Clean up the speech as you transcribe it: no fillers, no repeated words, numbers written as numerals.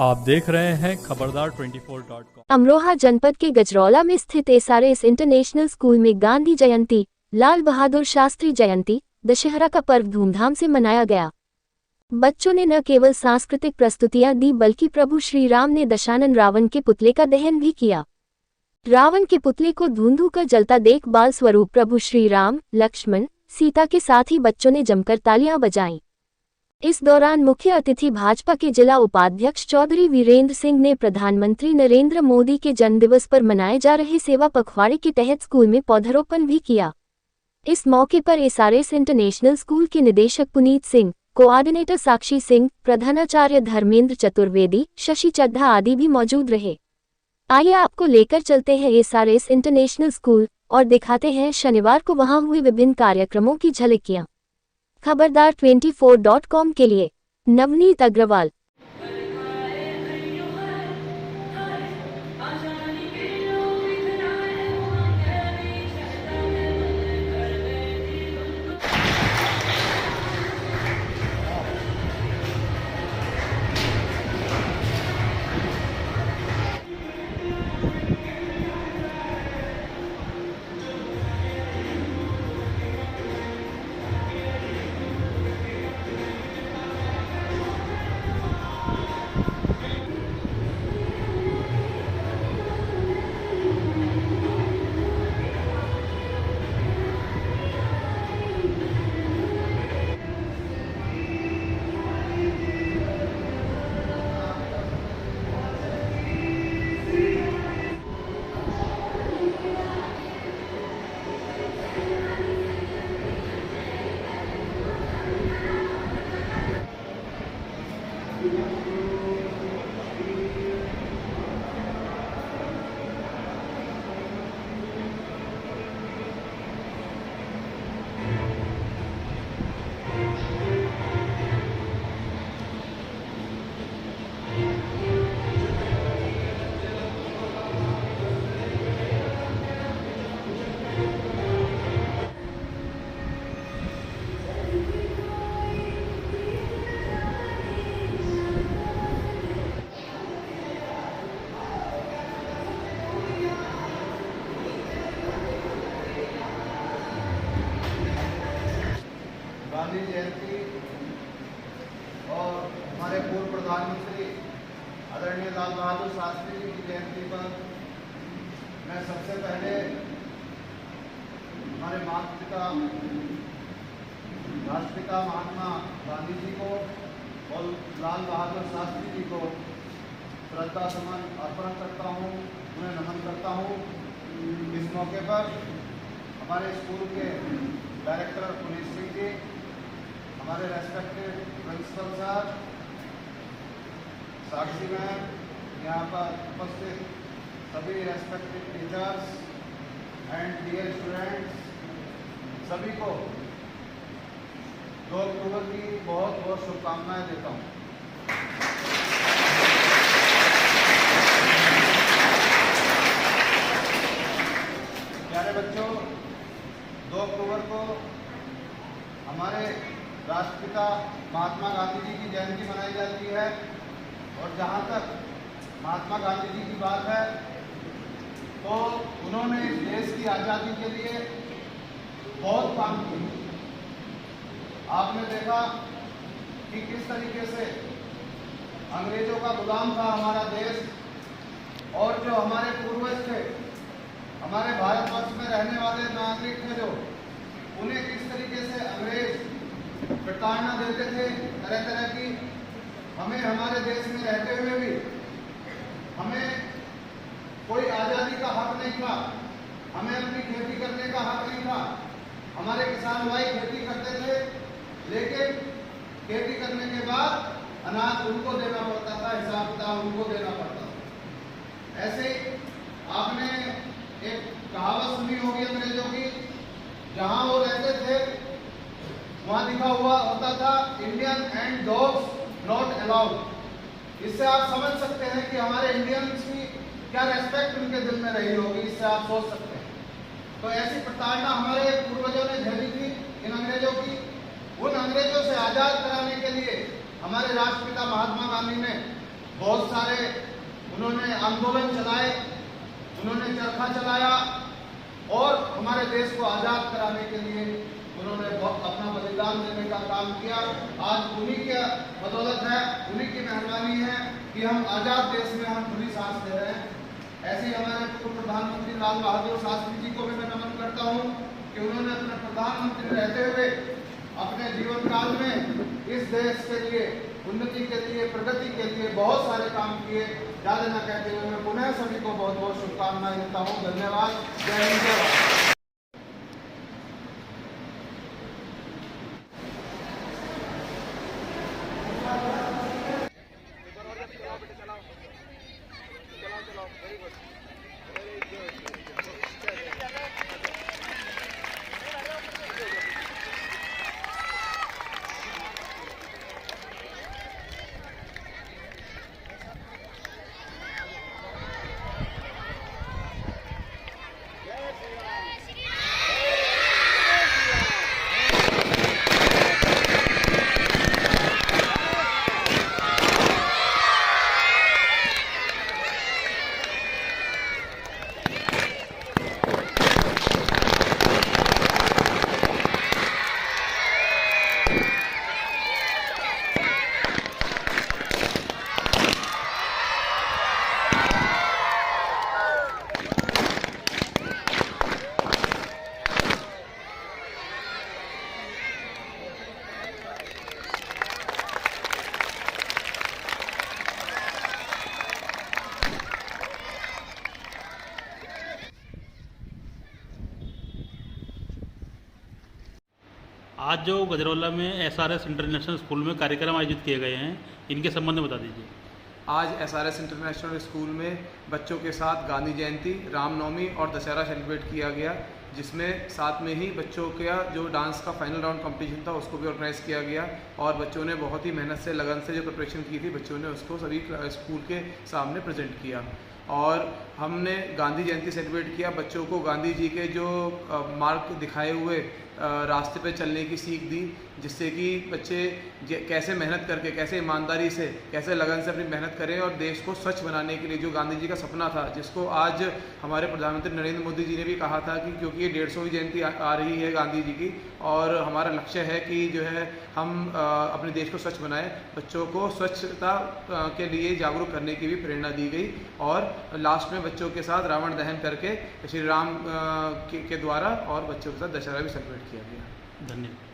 आप देख रहे हैं खबरदार 24.com। अमरोहा जनपद के गजरौला में स्थित एसआरएस इंटरनेशनल स्कूल में गांधी जयंती, लाल बहादुर शास्त्री जयंती, दशहरा का पर्व धूमधाम से मनाया गया। बच्चों ने न केवल सांस्कृतिक प्रस्तुतियां दी बल्कि प्रभु श्री राम ने दशानन रावण के पुतले का दहन भी किया। रावण के पुतले को धूं-धूं कर जलता देख बाल स्वरूप प्रभु श्री राम, लक्ष्मण, सीता के साथ ही बच्चों ने जमकर तालियां बजाईं। इस दौरान मुख्य अतिथि भाजपा के जिला उपाध्यक्ष चौधरी वीरेंद्र सिंह ने प्रधानमंत्री नरेंद्र मोदी के जन्मदिवस पर मनाए जा रहे सेवा पखवाड़े के तहत स्कूल में पौधरोपण भी किया। इस मौके पर एसआरएस इंटरनेशनल स्कूल के निदेशक पुनीत सिंह, कोऑर्डिनेटर साक्षी सिंह, प्रधानाचार्य धर्मेंद्र चतुर्वेदी, शशि चड्ढा आदि भी मौजूद रहे। आइए आपको लेकर चलते हैं एसआरएस इंटरनेशनल स्कूल और दिखाते हैं शनिवार को वहां हुए विभिन्न कार्यक्रमों की झलकियां। खबरदार 24.com के लिए नवनीत अग्रवाल। गांधी जयंती और हमारे पूर्व प्रधानमंत्री आदरणीय लाल बहादुर शास्त्री जी की जयंती पर मैं सबसे पहले हमारे मातृपिता राष्ट्रपिता महात्मा गांधी जी को और लाल बहादुर शास्त्री जी को श्रद्धा सुमन अर्पण करता हूँ, उन्हें नमन करता हूँ। इस मौके पर हमारे स्कूल के डायरेक्टर पुनीत सिंह जी, हमारे रेस्पेक्टेड प्रिंसिपल साहब, साक्षी मैम, यहाँ पर उपस्थित सभी respected teachers and dear students, सभी को 2 अक्टूबर की बहुत बहुत शुभकामनाएं देता हूँ। प्यारे बच्चों, 2 अक्टूबर को हमारे राष्ट्रपिता महात्मा गांधी जी की जयंती मनाई जाती है और जहाँ तक महात्मा गांधी जी की बात है तो उन्होंने इस देश की आज़ादी के लिए बहुत काम किया। आपने देखा कि किस तरीके से अंग्रेजों का गुलाम था हमारा देश, और जो हमारे पूर्वज थे, हमारे भारतवर्ष में रहने वाले नागरिक थे जो, उन्हें किस तरीके से अंग्रेज प्रताड़ना देते थे तरह तरह की। हमें हमारे देश में रहते हुए भी हमें कोई आज़ादी का हक नहीं था, हमें अपनी खेती करने का हक नहीं था। हमारे किसान भाई खेती करते थे, लेकिन खेती करने के बाद अनाज उनको देना पड़ता था, हिसाब किताब उनको देना पड़ता था। ऐसे आपने एक कहावत सुनी होगी अंग्रेजों की, जहाँ वो रहते थे वहाँ लिखा हुआ होता था Indian and dogs not allowed. इससे आप समझ सकते हैं कि हमारे इंडियंस की क्या रेस्पेक्ट उनके दिल में रही होगी, इससे आप सोच सकते हैं। तो ऐसी प्रताड़ना हमारे पूर्वजों ने झेली थी इन अंग्रेजों की। उन अंग्रेजों से आज़ाद कराने के लिए हमारे राष्ट्रपिता महात्मा गांधी ने बहुत सारे उन्होंने आंदोलन चलाए, उन्होंने चरखा चलाया और हमारे देश को आज़ाद कराने के लिए उन्होंने अपना बलिदान देने का काम किया। आज उन्हीं के बदौलत है, उन्हीं की मेहरबानी है कि हम आज़ाद देश में हम खुली सांस ले रहे हैं। ऐसे ही हमारे पूर्व प्रधानमंत्री लाल बहादुर शास्त्री जी को भी मैं नमन करता हूँ कि उन्होंने अपने प्रधानमंत्री रहते हुए अपने जीवन काल में इस देश के लिए उन्नति के लिए, प्रगति के लिए बहुत सारे काम किए। ज़्यादा न कहते हुए मैं पुनः सभी को बहुत बहुत शुभकामनाएं देता हूँ। धन्यवाद। जय हिंद, जय भारत। आज जो गजरौला में एसआरएस इंटरनेशनल स्कूल में कार्यक्रम आयोजित किए गए हैं, इनके संबंध में बता दीजिए। आज एसआरएस इंटरनेशनल स्कूल में बच्चों के साथ गांधी जयंती, रामनवमी और दशहरा सेलिब्रेट किया गया, जिसमें साथ में ही बच्चों का जो डांस का फाइनल राउंड कंपटीशन था उसको भी ऑर्गेनाइज़ किया गया और बच्चों ने बहुत ही मेहनत से, लगन से जो प्रिपरेशन की थी, बच्चों ने उसको सभी स्कूल के सामने प्रेजेंट किया। और हमने गांधी जयंती सेलिब्रेट किया, बच्चों को गांधी जी के जो मार्ग दिखाए हुए रास्ते पे चलने की सीख दी, जिससे कि बच्चे कैसे मेहनत करके, कैसे ईमानदारी से, कैसे लगन से अपनी मेहनत करें और देश को स्वच्छ बनाने के लिए जो गांधी जी का सपना था, जिसको आज हमारे प्रधानमंत्री नरेंद्र मोदी जी ने भी कहा था कि क्योंकि ये 150वीं जयंती आ रही है गांधी जी की और हमारा लक्ष्य है कि जो है हम अपने देश को स्वच्छ बनाएं, बच्चों को स्वच्छता के लिए जागरूक करने की भी प्रेरणा दी गई और लास्ट में बच्चों के साथ रावण दहन करके श्री राम के द्वारा और बच्चों के साथ दशहरा भी सेलिब्रेट किया गया। धन्यवाद।